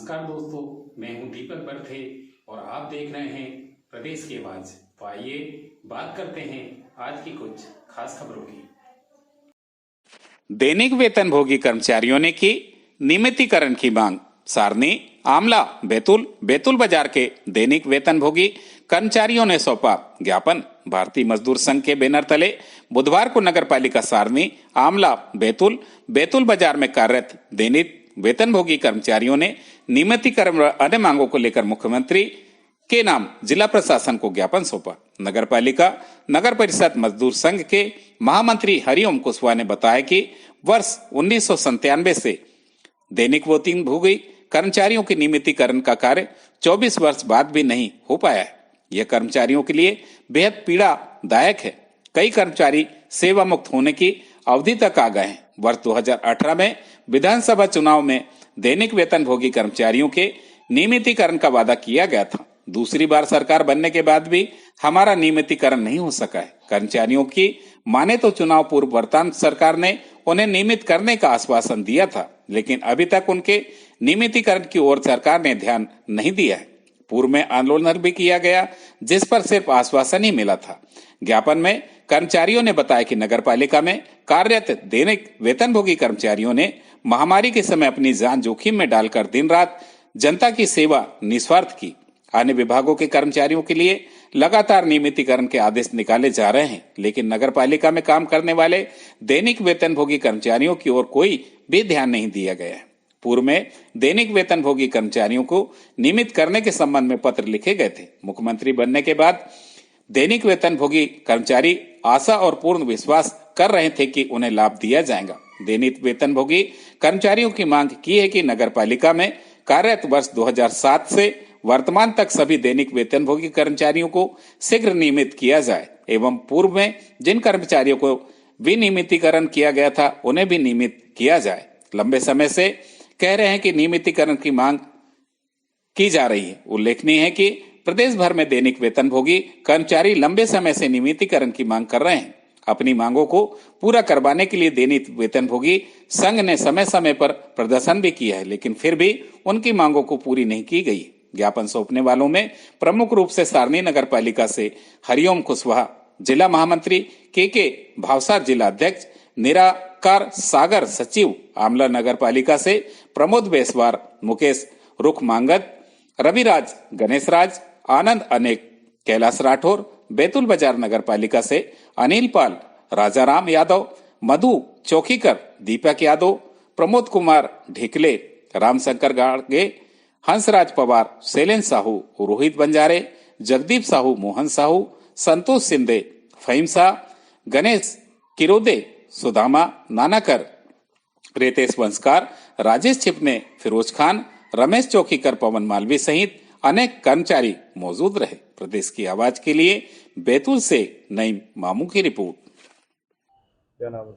नमस्कार दोस्तों, मैं हूं दीपक बर्थे और आप देख रहे हैं प्रदेश की आवाज। तो आइए बात करते हैं आज की कुछ खास खबरों की। दैनिक वेतनभोगी कर्मचारियों ने की नियमितीकरण की मांग। सारनी, आमला, बैतूल बाजार के दैनिक वेतनभोगी कर्मचारियों ने सौंपा ज्ञापन। भारतीय मजदूर संघ के बैनर तले बुधवार को नगरपालिका सारनी, आमला, बैतूल बाजार में कार्यरत दैनिक वेतनभोगी कर्मचारियों ने नियमितीकरण व अन्य मांगों को लेकर मुख्यमंत्री के नाम जिला प्रशासन को ज्ञापन सौंपा। नगरपालिका नगर परिषद मजदूर संघ के महामंत्री हरिओम कुशवाहा ने बताया कि वर्ष 1997 से दैनिक वेतनभोगी कर्मचारियों के नियमितीकरण का कार्य 24 वर्ष बाद भी नहीं हो पाया है। यह कर्मचारियों के लिए बेहद पीड़ादायक है। कई कर्मचारी सेवा मुक्त होने की अवधि तक आ गए हैं। वर्ष 2018 में विधानसभा चुनाव में दैनिक वेतनभोगी कर्मचारियों के नियमितीकरण का वादा किया गया था। दूसरी बार सरकार बनने के बाद भी हमारा नियमितीकरण नहीं हो सका है। कर्मचारियों की माने तो चुनाव पूर्व वर्तमान सरकार ने उन्हें नियमित करने का आश्वासन दिया था, लेकिन अभी तक उनके नियमितीकरण की ओर सरकार ने ध्यान नहीं दिया है। पूर्व में आंदोलन भी किया गया, जिस पर सिर्फ आश्वासन ही मिला था। ज्ञापन में कर्मचारियों ने बताया कि नगरपालिका में कार्यरत दैनिक वेतनभोगी कर्मचारियों ने महामारी के समय अपनी जान जोखिम में डालकर दिन रात जनता की सेवा निस्वार्थ की। अन्य विभागों के कर्मचारियों के लिए लगातार नियमितीकरण के आदेश निकाले जा रहे हैं, लेकिन नगरपालिका में काम करने वाले दैनिक वेतनभोगी कर्मचारियों की ओर कोई भी ध्यान नहीं दिया गया है। पूर्व में दैनिक वेतनभोगी कर्मचारियों को नियमित करने के संबंध में पत्र लिखे गए थे। मुख्यमंत्री बनने के बाद दैनिक वेतनभोगी कर्मचारी आशा और पूर्ण विश्वास कर रहे थे कि उन्हें लाभ दिया जाएगा। दैनिक वेतनभोगी कर्मचारियों की मांग की है कि नगरपालिका में कार्यरत वर्ष 2007 से वर्तमान तक सभी दैनिक वेतनभोगी कर्मचारियों को शीघ्र नियमित किया जाए एवं पूर्व में जिन कर्मचारियों को विनियमितीकरण किया गया था उन्हें भी नियमित किया जाए। लंबे समय से कह रहे हैं कि नियमितीकरण की मांग की जा रही है। उल्लेखनीय है कि प्रदेश भर में दैनिक वेतनभोगी कर्मचारी लंबे समय से नियमितीकरण की मांग कर रहे हैं। अपनी मांगों को पूरा करवाने के लिए दैनिक वेतनभोगी संघ ने समय समय पर प्रदर्शन भी किया है, लेकिन फिर भी उनकी मांगों को पूरी नहीं की गई। ज्ञापन सौंपने वालों में प्रमुख रूप से सारनी नगरपालिका से हरिओम कुशवाहा, जिला महामंत्री के भावसार जिला अध्यक्ष, निराकार सागर सचिव, आमला नगरपालिका से प्रमोद बेसवार, मुकेश रुख मांगद, रविराज, गणेश राज, आनंद अनेक, कैलाश राठौर, बैतूल बाजार नगरपालिका से अनिल पाल, राजाराम यादव, मधु चौकीकर, दीपक यादव, प्रमोद कुमार ढिकले, रामशंकर गाड़गे, हंसराज पवार, शैलेंद्र साहू, रोहित बंजारे, जगदीप साहू, मोहन साहू, संतोष सिंधे, फहीम शाह, गणेश किरोदे, सुदामा नानाकर, रितेश वंशकार, राजेश छिपने, फिरोज खान, रमेश चौकीकर, पवन मालवी सहित अनेक कर्मचारी मौजूद रहे। प्रदेश की आवाज के लिए बैतूल से नईम मामू की रिपोर्ट। क्या नाम है?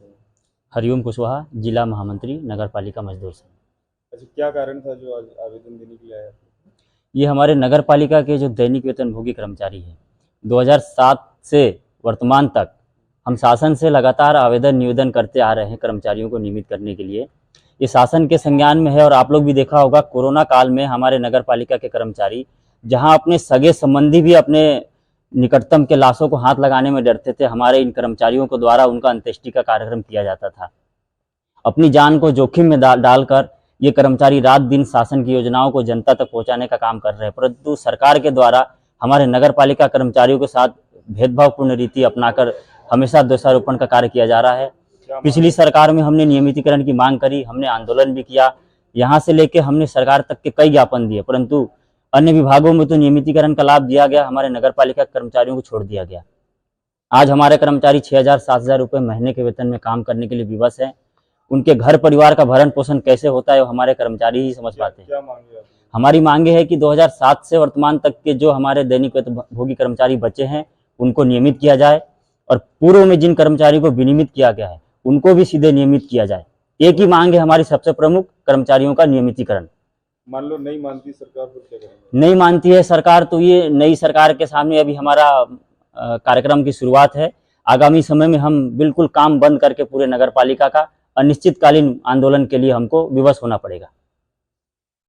हरिओम कुशवाहा, जिला महामंत्री, नगरपालिका मजदूर संघ। अच्छा, क्या कारण था जो आज आवेदन देने के लिए आया? ये हमारे नगरपालिका के जो दैनिक वेतनभोगी कर्मचारी हैं, 2007 से वर्तमान तक हम शासन से लगातार आवेदन निवेदन करते आ रहे हैं कर्मचारियों को नियमित करने के लिए। ये शासन के संज्ञान में है और आप लोग भी देखा होगा, कोरोना काल में हमारे नगरपालिका के कर्मचारी जहां अपने सगे संबंधी भी अपने निकटतम के लाशों को हाथ लगाने में डरते थे, हमारे इन कर्मचारियों को द्वारा उनका अंत्येष्टि का कार्यक्रम किया जाता था। अपनी जान को जोखिम में डालकर ये कर्मचारी रात दिन शासन की योजनाओं को जनता तक पहुंचाने का काम कर रहे हैं, परंतु सरकार के द्वारा हमारे नगरपालिका कर्मचारियों के साथ भेदभावपूर्ण रीति अपनाकर हमेशा दोषारोपण का कार्य किया जा रहा है। पिछली सरकार में हमने नियमितीकरण की मांग करी, हमने आंदोलन भी किया, यहाँ से लेके हमने सरकार तक के कई ज्ञापन दिए, परंतु अन्य विभागों में तो नियमितीकरण का लाभ दिया गया, हमारे नगरपालिका कर्मचारियों को छोड़ दिया गया। आज हमारे कर्मचारी 6,000-7,000 रुपये महीने के वेतन में काम करने के लिए विवश है। उनके घर परिवार का भरण पोषण कैसे होता है वो हमारे कर्मचारी ही समझ पाते हैं। हमारी मांगे है कि 2007 से वर्तमान तक के जो हमारे दैनिक वेतनभोगी कर्मचारी बचे हैं उनको नियमित किया जाए और पूर्व में जिन कर्मचारियों को विनियमित किया गया है उनको भी सीधे नियमित किया जाए। एक ही मांग है हमारी सबसे प्रमुख, कर्मचारियों का नियमितीकरण। मान लो नहीं मानती सरकार, फिर क्या करेंगे? नहीं मानती है सरकार तो ये नई सरकार के सामने अभी हमारा कार्यक्रम की शुरुआत है। आगामी समय में हम बिल्कुल काम बंद करके पूरे नगरपालिका का अनिश्चितकालीन आंदोलन के लिए हमको विवश होना पड़ेगा।